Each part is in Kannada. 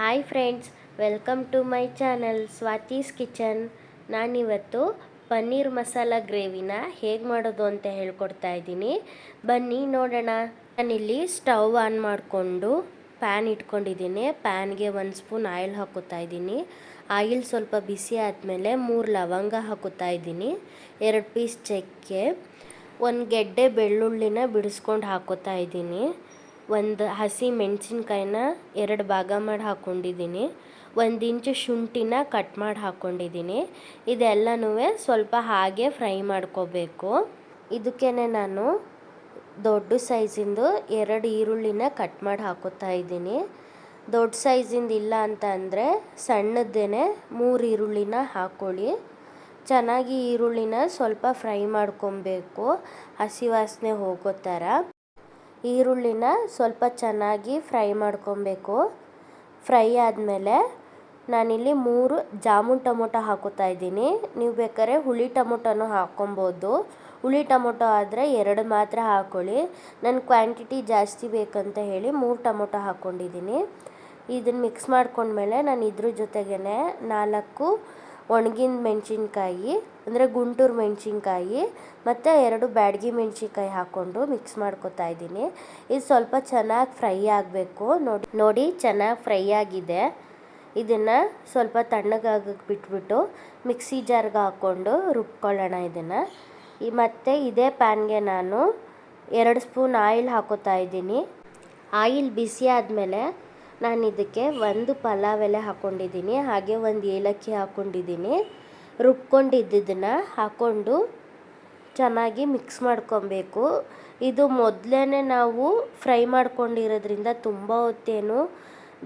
Hi friends, welcome to my channel Swathi's kitchen. ನಾನಿವತ್ತು ಪನ್ನೀರ್ ಮಸಾಲ ಗ್ರೇವಿನ ಹೇಗೆ ಮಾಡೋದು ಅಂತ ಹೇಳ್ಕೊಡ್ತಾ ಇದ್ದೀನಿ. ಬನ್ನಿ ನೋಡೋಣ. ನಾನಿಲ್ಲಿ ಸ್ಟವ್ ಆನ್ ಮಾಡಿಕೊಂಡು ಪ್ಯಾನ್ ಇಟ್ಕೊಂಡಿದ್ದೀನಿ. ಪ್ಯಾನ್ಗೆ 1 ಸ್ಪೂನ್ ಆಯಿಲ್ ಹಾಕೋತಾ ಇದ್ದೀನಿ. ಆಯಿಲ್ ಸ್ವಲ್ಪ ಬಿಸಿ ಆದಮೇಲೆ 3 ಲವಂಗ ಹಾಕೋತಾ ಇದ್ದೀನಿ, 2 ಪೀಸ್ ಚಕ್ಕೆ, 1 ಗೆಡ್ಡೆ ಬೆಳ್ಳುಳ್ಳಿನ ಬಿಡಿಸ್ಕೊಂಡು ಹಾಕೋತಾ ಇದ್ದೀನಿ, 1 ಹಸಿ ಮೆಣಸಿನ್ಕಾಯಿನ 2 ಭಾಗ ಮಾಡಿ ಹಾಕ್ಕೊಂಡಿದ್ದೀನಿ, 1 ಇಂಚು ಶುಂಠಿನ ಕಟ್ ಮಾಡಿ ಹಾಕ್ಕೊಂಡಿದ್ದೀನಿ. ಇದೆಲ್ಲನೂ ಸ್ವಲ್ಪ ಹಾಗೆ ಫ್ರೈ ಮಾಡ್ಕೋಬೇಕು. ಇದಕ್ಕೇ ನಾನು ದೊಡ್ಡ ಸೈಜಿಂದು 2 ಈರುಳ್ಳಿನ ಕಟ್ ಮಾಡಿ ಹಾಕೋತಾ ಇದ್ದೀನಿ. ದೊಡ್ಡ ಸೈಜಿಂದ ಇಲ್ಲ ಅಂತ ಅಂದರೆ ಸಣ್ಣದ್ದೇನೆ 3 ಈರುಳ್ಳಿನ ಹಾಕ್ಕೊಳ್ಳಿ. ಚೆನ್ನಾಗಿ ಈರುಳ್ಳಿನ ಸ್ವಲ್ಪ ಫ್ರೈ ಮಾಡ್ಕೊಬೇಕು, ಹಸಿ ವಾಸನೆ ಹೋಗೋ ಥರ. ಈರುಳ್ಳಿನ ಸ್ವಲ್ಪ ಚೆನ್ನಾಗಿ ಫ್ರೈ ಮಾಡ್ಕೊಬೇಕು. ಫ್ರೈ ಆದಮೇಲೆ ನಾನಿಲ್ಲಿ 3 ಜಾಮೂನ್ ಟೊಮೊಟೊ ಹಾಕೋತಾ ಇದ್ದೀನಿ. ನೀವು ಬೇಕಾದ್ರೆ ಹುಳಿ ಟೊಮೊಟೊನೂ ಹಾಕ್ಕೊಬೋದು. ಹುಳಿ ಟೊಮೊಟೊ ಆದರೆ 2 ಮಾತ್ರ ಹಾಕ್ಕೊಳ್ಳಿ. ನನ್ನ ಕ್ವಾಂಟಿಟಿ ಜಾಸ್ತಿ ಬೇಕಂತ ಹೇಳಿ 3 ಟೊಮೊಟೊ ಹಾಕ್ಕೊಂಡಿದ್ದೀನಿ. ಇದನ್ನು ಮಿಕ್ಸ್ ಮಾಡ್ಕೊಂಡ್ಮೇಲೆ ನಾನು ಇದ್ರ ಜೊತೆಗೇ 4 ಒಣಗಿನ ಮೆಣಸಿನ್ಕಾಯಿ ಅಂದರೆ ಗುಂಟೂರು ಮೆಣಸಿನ್ಕಾಯಿ ಮತ್ತು 2 ಬ್ಯಾಡಗಿ ಮೆಣಸಿನ್ಕಾಯಿ ಹಾಕ್ಕೊಂಡು ಮಿಕ್ಸ್ ಮಾಡ್ಕೊತಾ ಇದ್ದೀನಿ. ಇದು ಸ್ವಲ್ಪ ಚೆನ್ನಾಗಿ ಫ್ರೈ ಆಗಬೇಕು. ನೋಡಿ ಚೆನ್ನಾಗಿ ಫ್ರೈ ಆಗಿದೆ. ಇದನ್ನು ಸ್ವಲ್ಪ ತಣ್ಣಗಾಗಕ್ಕೆ ಬಿಟ್ಬಿಟ್ಟು ಮಿಕ್ಸಿ ಜಾರ್ಗೆ ಹಾಕ್ಕೊಂಡು ರುಬ್ಕೊಳ್ಳೋಣ ಇದನ್ನು. ಮತ್ತು ಇದೇ ಪ್ಯಾನ್ಗೆ ನಾನು 2 ಸ್ಪೂನ್ ಆಯಿಲ್ ಹಾಕೋತಾ ಇದ್ದೀನಿ. ಆಯಿಲ್ ಬಿಸಿ ಆದಮೇಲೆ ನಾನು ಇದಕ್ಕೆ 1 ಪಲಾವ್ ಎಲೆ ಹಾಕ್ಕೊಂಡಿದ್ದೀನಿ, ಹಾಗೆ 1 ಏಲಕ್ಕಿ ಹಾಕ್ಕೊಂಡಿದ್ದೀನಿ. ರುಬ್ಕೊಂಡಿದ್ದನ್ನು ಹಾಕ್ಕೊಂಡು ಚೆನ್ನಾಗಿ ಮಿಕ್ಸ್ ಮಾಡ್ಕೊಬೇಕು. ಇದು ಮೊದಲೇ ನಾವು ಫ್ರೈ ಮಾಡ್ಕೊಂಡಿರೋದ್ರಿಂದ ತುಂಬ ಹೊತ್ತೇನು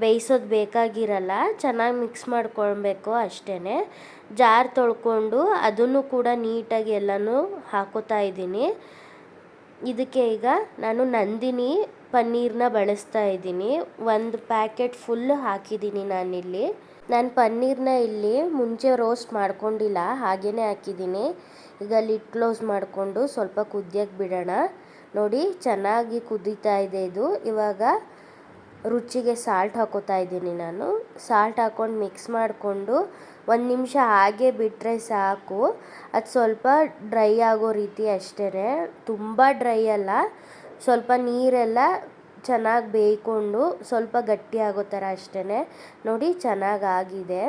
ಬೇಯಿಸೋದು ಬೇಕಾಗಿರಲ್ಲ. ಚೆನ್ನಾಗಿ ಮಿಕ್ಸ್ ಮಾಡ್ಕೊಳ್ಬೇಕು ಅಷ್ಟೇ. ಜಾರ್ ತೊಳ್ಕೊಂಡು ಅದನ್ನು ಕೂಡ ನೀಟಾಗಿ ಎಲ್ಲನೂ ಹಾಕೋತಾ ಇದ್ದೀನಿ. ಇದಕ್ಕೆ ಈಗ ನಾನು ನಂದಿನಿ ಪನ್ನೀರನ್ನ ಬಳಸ್ತಾ ಇದ್ದೀನಿ. 1 ಪ್ಯಾಕೆಟ್ ಫುಲ್ ಹಾಕಿದ್ದೀನಿ ನಾನಿಲ್ಲಿ. ನಾನು ಪನ್ನೀರನ್ನ ಇಲ್ಲಿ ಮುಂಚೆ ರೋಸ್ಟ್ ಮಾಡ್ಕೊಂಡಿಲ್ಲ, ಹಾಗೇ ಹಾಕಿದ್ದೀನಿ. ಈಗ ಲಿಡ್ ಕ್ಲೋಸ್ ಮಾಡಿಕೊಂಡು ಸ್ವಲ್ಪ ಕುದಿಯೋಕ್ಕೆ ಬಿಡೋಣ. ನೋಡಿ ಚೆನ್ನಾಗಿ ಕುದೀತಾ ಇದೆ ಇದು. ಇವಾಗ ರುಚಿಗೆ ಸಾಲ್ಟ್ ಹಾಕೋತಾ ಇದ್ದೀನಿ ನಾನು. ಸಾಲ್ಟ್ ಹಾಕ್ಕೊಂಡು ಮಿಕ್ಸ್ ಮಾಡಿಕೊಂಡು 1 ನಿಮಿಷ ಹಾಗೆ ಬಿಟ್ಟರೆ ಸಾಕು. ಅದು ಸ್ವಲ್ಪ ಡ್ರೈ ಆಗೋ ರೀತಿ ಅಷ್ಟೇ, ತುಂಬ ಡ್ರೈ ಅಲ್ಲ. ಸ್ವಲ್ಪ ನೀರೆಲ್ಲ ಚೆನ್ನಾಗಿ ಬೇಯ್ಕೊಂಡು ಸ್ವಲ್ಪ ಗಟ್ಟಿ ಆಗೋ ಥರ ಅಷ್ಟೇ. ನೋಡಿ ಚೆನ್ನಾಗಾಗಿದೆ.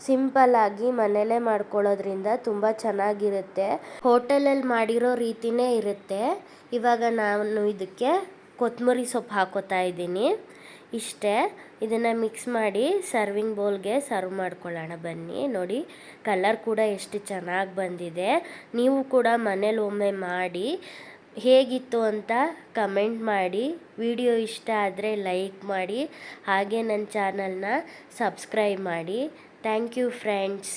ಸಿಂಪಲ್ಲಾಗಿ ಮನೇಲೇ ಮಾಡ್ಕೊಳ್ಳೋದ್ರಿಂದ ತುಂಬ ಚೆನ್ನಾಗಿರುತ್ತೆ. ಹೋಟೆಲಲ್ಲಿ ಮಾಡಿರೋ ರೀತಿಯೇ ಇರುತ್ತೆ. ಇವಾಗ ನಾನು ಇದಕ್ಕೆ ಕೊತ್ತಂಬರಿ ಸೊಪ್ಪು ಹಾಕೋತಾ ಇದ್ದೀನಿ. ಇಷ್ಟೇ. ಇದನ್ನು ಮಿಕ್ಸ್ ಮಾಡಿ ಸರ್ವಿಂಗ್ ಬೌಲ್ಗೆ ಸರ್ವ್ ಮಾಡ್ಕೊಳ್ಳೋಣ ಬನ್ನಿ. ನೋಡಿ ಕಲರ್ ಕೂಡ ಎಷ್ಟು ಚೆನ್ನಾಗಿ ಬಂದಿದೆ. ನೀವು ಕೂಡ ಮನೇಲಿ ಒಮ್ಮೆ ಮಾಡಿ ಹೇಗಿತ್ತು ಅಂತ ಕಮೆಂಟ್ ಮಾಡಿ. ವಿಡಿಯೋ ಇಷ್ಟ ಆದರೆ ಲೈಕ್ ಮಾಡಿ, ಹಾಗೆ ನನ್ನ ಚಾನಲ್ನ ಸಬ್ಸ್ಕ್ರೈಬ್ ಮಾಡಿ. Thank you friends.